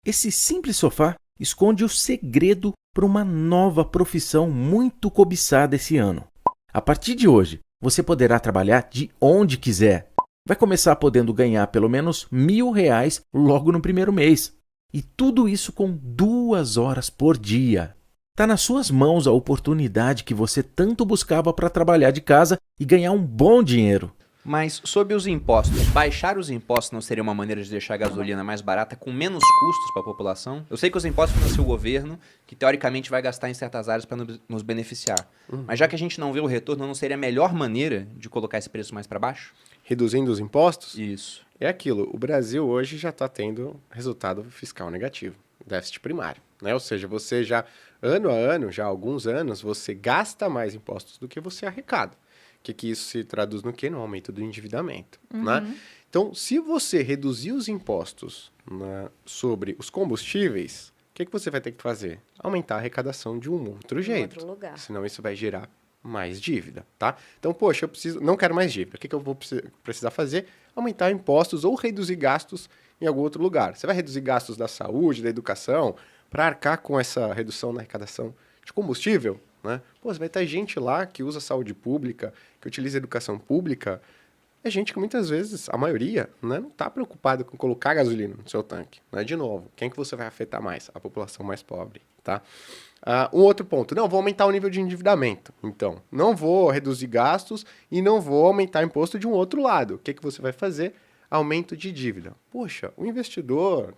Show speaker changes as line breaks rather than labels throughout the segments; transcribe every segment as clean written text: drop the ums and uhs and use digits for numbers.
Esse simples sofá esconde o segredo para uma nova profissão muito cobiçada esse ano. A partir de hoje, você poderá trabalhar de onde quiser. Vai começar podendo ganhar pelo menos R$ 1.000 logo no primeiro mês. E tudo isso com 2 horas por dia. Está nas suas mãos a oportunidade que você tanto buscava para trabalhar de casa e ganhar um bom dinheiro.
Mas sobre os impostos, baixar os impostos não seria uma maneira de deixar a gasolina mais barata com menos custos para a população? Eu sei que os impostos financiam o governo, que teoricamente vai gastar em certas áreas para nos beneficiar. Mas já que a gente não vê o retorno, não seria a melhor maneira de colocar esse preço mais para baixo?
Reduzindo os impostos?
Isso.
É aquilo, o Brasil hoje já está tendo resultado fiscal negativo, déficit primário, né? Ou seja, você já, ano a ano, já há alguns anos, você gasta mais impostos do que você arrecada. O que isso se traduz no quê? No aumento do endividamento, né? Então, se você reduzir os impostos, né, sobre os combustíveis, o que você vai ter que fazer? Aumentar a arrecadação de um outro jeito.
Outro lugar.
Senão isso vai gerar mais dívida, tá? Então, poxa, não quero mais dívida. O que eu vou precisar fazer? Aumentar impostos ou reduzir gastos em algum outro lugar. Você vai reduzir gastos da saúde, da educação, para arcar com essa redução na arrecadação de combustível, né? Pô, você vai ter gente lá que usa saúde pública, que utiliza educação pública. É gente que muitas vezes, a maioria, né, não está preocupada com colocar gasolina no seu tanque, né? De novo, quem que você vai afetar mais? A população mais pobre, tá? Um outro ponto, não, vou aumentar o nível de endividamento. Então, não vou reduzir gastos e não vou aumentar imposto de um outro lado. O que você vai fazer? Aumento de dívida. Poxa, o investidor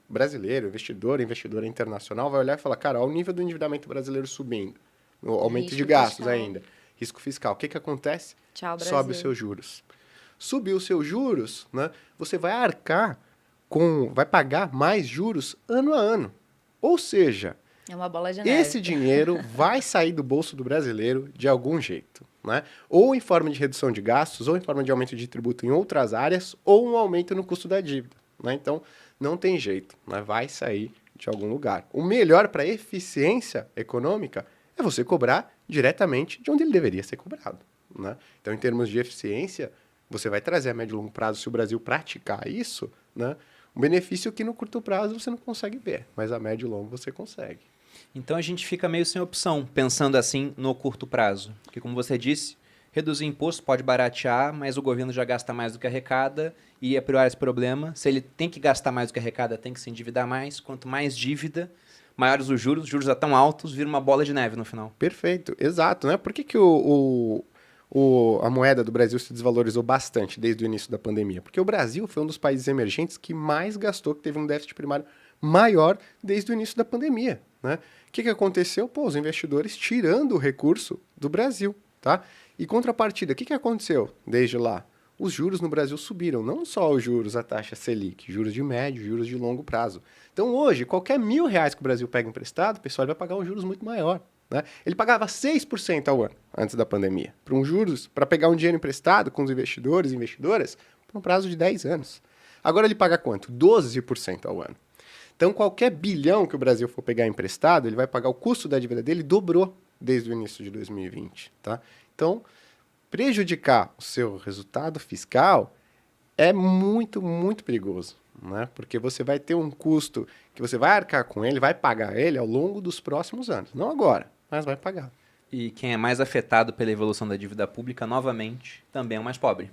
brasileiro, investidora internacional vai olhar e falar, cara, olha o nível do endividamento brasileiro subindo. O aumento
Risco
de gastos
fiscal.
ainda. Risco fiscal. O que acontece?
Tchau, Brasil.
Sobe os seus juros. Subir os seus juros, né, você vai vai pagar mais juros ano a ano. Ou seja,
É uma bola de neve.
esse dinheiro vai sair do bolso do brasileiro de algum jeito, né? Ou em forma de redução de gastos, ou em forma de aumento de tributo em outras áreas, ou um aumento no custo da dívida, né? Então, não tem jeito, né? Vai sair de algum lugar. O melhor para a eficiência econômica é você cobrar diretamente de onde ele deveria ser cobrado, né? Então, em termos de eficiência, você vai trazer a médio e longo prazo, se o Brasil praticar isso, né? Um benefício que no curto prazo você não consegue ver, mas a médio e longo você consegue.
Então a gente fica meio sem opção, pensando assim no curto prazo. Porque, como você disse, reduzir imposto pode baratear, mas o governo já gasta mais do que arrecada e é pior esse problema. Se ele tem que gastar mais do que arrecada, tem que se endividar mais. Quanto mais dívida, maiores os juros já tão altos, vira uma bola de neve no final.
Perfeito, exato, né? Por que a moeda do Brasil se desvalorizou bastante desde o início da pandemia? Porque o Brasil foi um dos países emergentes que mais gastou, que teve um déficit primário maior desde o início da pandemia, né? O que aconteceu? Pô, os investidores tirando o recurso do Brasil, tá? E contrapartida, o que aconteceu desde lá? Os juros no Brasil subiram, não só os juros, a taxa Selic, juros de médio, juros de longo prazo. Então hoje, qualquer R$ 1.000 que o Brasil pega emprestado, o pessoal vai pagar um juros muito maior, né? Ele pagava 6% ao ano antes da pandemia, para pegar um dinheiro emprestado com os investidores e investidoras, por um prazo de 10 anos. Agora ele paga quanto? 12% ao ano. Então, qualquer bilhão que o Brasil for pegar emprestado, ele vai pagar o custo da dívida dele, dobrou desde o início de 2020, tá? Então, prejudicar o seu resultado fiscal é muito, muito perigoso, né? Porque você vai ter um custo que você vai arcar com ele, vai pagar ele ao longo dos próximos anos. Não agora, mas vai pagar.
E quem é mais afetado pela evolução da dívida pública, novamente, também é o mais pobre.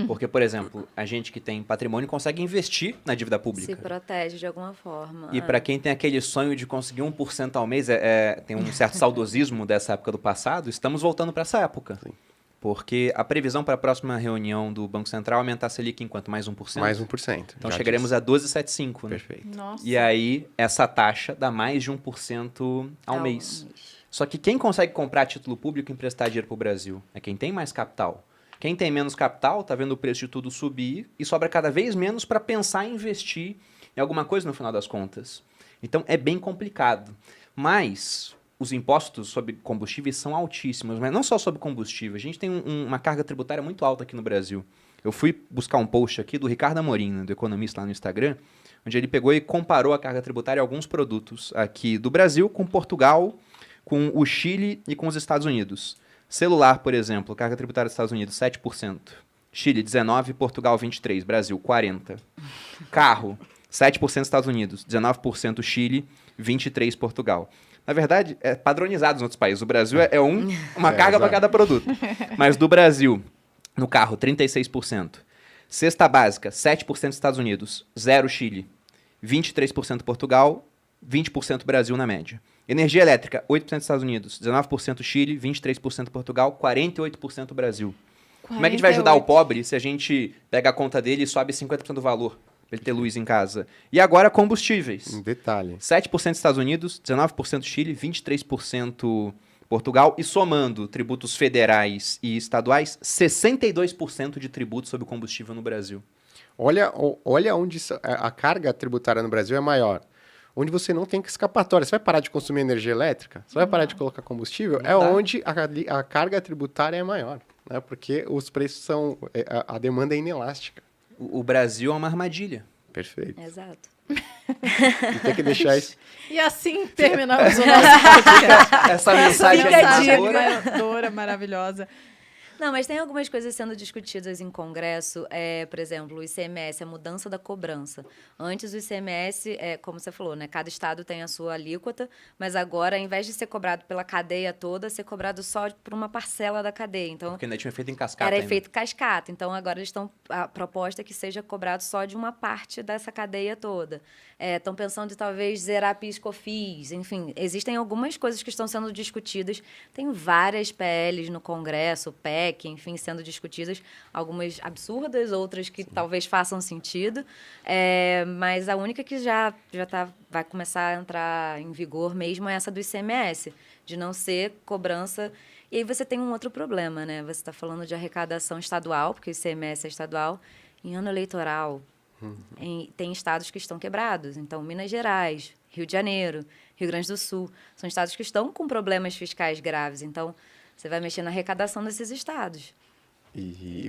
Porque, por exemplo, a gente que tem patrimônio consegue investir na dívida pública.
Se protege de alguma forma.
E para quem tem aquele sonho de conseguir 1% ao mês, tem um certo saudosismo dessa época do passado, estamos voltando para essa época.
Sim.
Porque a previsão para a próxima reunião do Banco Central é aumentar a Selic em quanto? Mais 1%?
Mais 1%.
Então
já
chegaremos
disse.
a 12,75%, né?
Perfeito.
Nossa.
E aí, essa taxa dá mais de 1% ao mês. Só que quem consegue comprar título público e emprestar dinheiro para o Brasil é quem tem mais capital. Quem tem menos capital está vendo o preço de tudo subir e sobra cada vez menos para pensar em investir em alguma coisa no final das contas. Então é bem complicado. Mas os impostos sobre combustíveis são altíssimos, mas não só sobre combustível. A gente tem uma carga tributária muito alta aqui no Brasil. Eu fui buscar um post aqui do Ricardo Amorim, né, do Economista, lá no Instagram, onde ele pegou e comparou a carga tributária a alguns produtos aqui do Brasil com Portugal, com o Chile e com os Estados Unidos. Celular, por exemplo, carga tributária dos Estados Unidos, 7%. Chile, 19%, Portugal, 23%, Brasil, 40%. Carro, 7% Estados Unidos, 19% Chile, 23% Portugal. Na verdade, é padronizado nos outros países. O Brasil é uma carga para cada produto. Mas do Brasil, no carro, 36%. Cesta básica, 7% Estados Unidos, 0% Chile, 23% Portugal, 20% Brasil na média. Energia elétrica, 8% Estados Unidos, 19% Chile, 23% Portugal, 48% Brasil. Como é que a gente vai ajudar o pobre se a gente pega a conta dele e sobe 50% do valor para ele ter luz em casa? E agora combustíveis.
Um detalhe.
7% Estados Unidos, 19% Chile, 23% Portugal e somando tributos federais e estaduais, 62% de tributos sobre o combustível no Brasil.
Olha onde a carga tributária no Brasil é maior. Onde você não tem escapatória. Você vai parar de consumir energia elétrica? Você vai parar de colocar combustível?
Não dá.
Onde a carga tributária é maior. Né? Porque os preços são... A demanda é inelástica.
O Brasil é uma armadilha.
Perfeito.
Exato.
E tem que deixar isso...
E assim terminamos o nosso podcast.
Essa mensagem
Fica a dica.
animadora, maravilhosa.
Não, mas tem algumas coisas sendo discutidas em congresso, por exemplo, o ICMS, a mudança da cobrança. Antes o ICMS, como você falou, né, cada estado tem a sua alíquota, mas agora, ao invés de ser cobrado pela cadeia toda, ser cobrado só por uma parcela da cadeia. Então,
Porque ainda tinha efeito em cascata.
era
ainda.
efeito cascata. Então, agora a proposta é que seja cobrado só de uma parte dessa cadeia toda. Estão pensando em talvez zerar PIS/COFINS, enfim, existem algumas coisas que estão sendo discutidas. Tem várias PLs no Congresso, PEC, enfim, sendo discutidas, algumas absurdas, outras que talvez façam sentido, mas a única que vai começar a entrar em vigor mesmo é essa do ICMS, de não ser cobrança. E aí você tem um outro problema, né? Você está falando de arrecadação estadual, porque o ICMS é estadual, em ano eleitoral. Tem estados que estão quebrados. Então, Minas Gerais, Rio de Janeiro, Rio Grande do Sul, são estados que estão com problemas fiscais graves. Então, você vai mexer na arrecadação desses estados.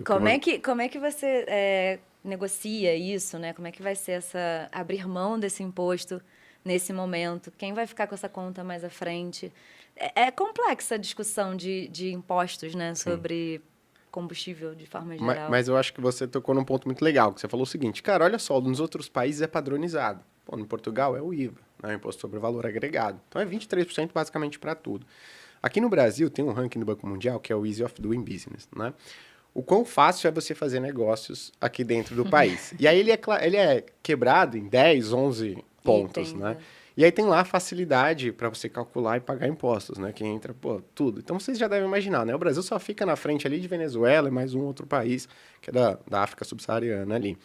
Como é que você negocia isso, né? Como é que vai ser abrir mão desse imposto nesse momento? Quem vai ficar com essa conta mais à frente? É complexa a discussão de impostos, né? Sobre combustível de forma geral.
Mas eu acho que você tocou num ponto muito legal, que você falou o seguinte, cara, olha só, nos outros países é padronizado. Pô, no Portugal é o IVA, né, o Imposto sobre o Valor Agregado. Então é 23% basicamente para tudo. Aqui no Brasil tem um ranking do Banco Mundial, que é o Ease of Doing Business, né? O quão fácil é você fazer negócios aqui dentro do país. E aí ele é quebrado em 10, 11 pontos, né? E aí tem lá a facilidade para você calcular e pagar impostos, né? Que entra, tudo. Então vocês já devem imaginar, né? O Brasil só fica na frente ali de Venezuela e mais um outro país, que é da África subsaariana ali.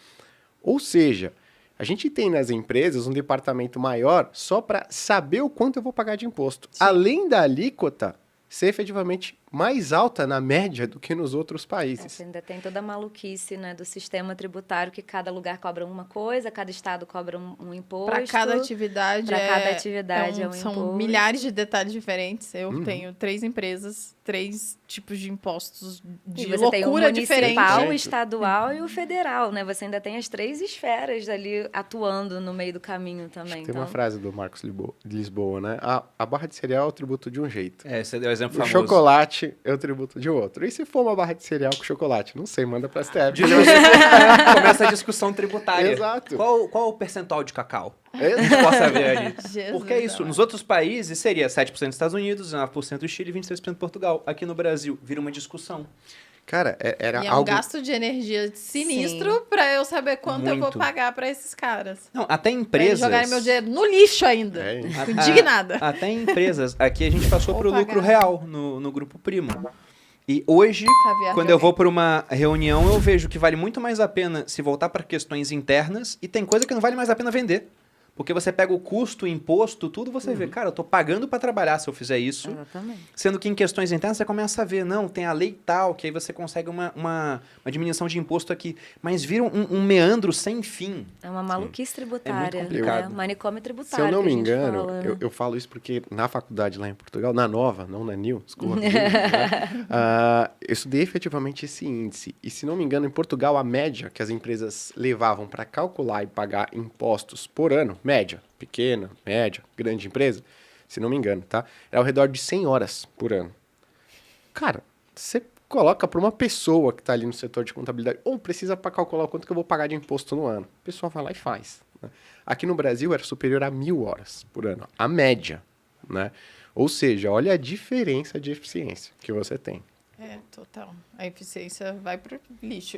Ou seja, a gente tem nas empresas um departamento maior só para saber o quanto eu vou pagar de imposto. Sim. Além da alíquota ser efetivamente mais alta na média do que nos outros países.
Você ainda tem toda a maluquice, né, do sistema tributário, que cada lugar cobra uma coisa, cada estado cobra um imposto.
Para cada atividade
são
imposto. Milhares de detalhes diferentes. Eu tenho 3 empresas, 3 tipos de impostos de
loucura
diferente.
Tem o municipal, o estadual e o federal, né? Você ainda tem as 3 esferas ali atuando no meio do caminho também.
Tem uma frase do Marcos de Lisboa, né? A barra de cereal é o tributo de um jeito.
Esse é o exemplo famoso.
O chocolate é o tributo de outro. E se for uma barra de cereal com chocolate? Não sei, manda pra STF.
Começa a discussão tributária.
Exato.
Qual o percentual de cacau? Possa ver ali. Porque é isso. Nos outros países seria 7% dos Estados Unidos, 19% Chile e 23% Portugal. Aqui no Brasil, vira uma discussão.
Cara, era
e
algo...
um gasto de energia sinistro para eu saber quanto eu vou pagar para esses caras.
Não, até empresas...
Pra jogarem meu dinheiro no lixo ainda. Fico indignada.
Até empresas. Aqui a gente passou pro lucro real no Grupo Primo. E hoje, quando eu vou para uma reunião, eu vejo que vale muito mais a pena se voltar para questões internas e tem coisa que não vale mais a pena vender. Porque você pega o custo, o imposto, tudo, você vê, cara, eu tô pagando para trabalhar se eu fizer isso.
Exatamente.
Sendo que em questões internas você começa a ver, não, tem a lei tal, que aí você consegue uma diminuição de imposto aqui. Mas vira um meandro sem fim.
É uma maluquice tributária.
É muito complicado.
Manicômio tributário.
Se eu não me engano,
fala,
eu falo isso porque na faculdade lá em Portugal, na Nova, não na New, desculpa. Eu estudei efetivamente esse índice. E se não me engano, em Portugal, a média que as empresas levavam para calcular e pagar impostos por ano, média, pequena, média, grande empresa, se não me engano, tá? É ao redor de 100 horas por ano. Cara, você coloca para uma pessoa que está ali no setor de contabilidade, ou precisa para calcular o quanto que eu vou pagar de imposto no ano. A pessoa vai lá e faz, né? Aqui no Brasil era superior a 1.000 horas por ano, a média, né? Ou seja, olha a diferença de eficiência que você tem.
Total. A eficiência vai pro lixo.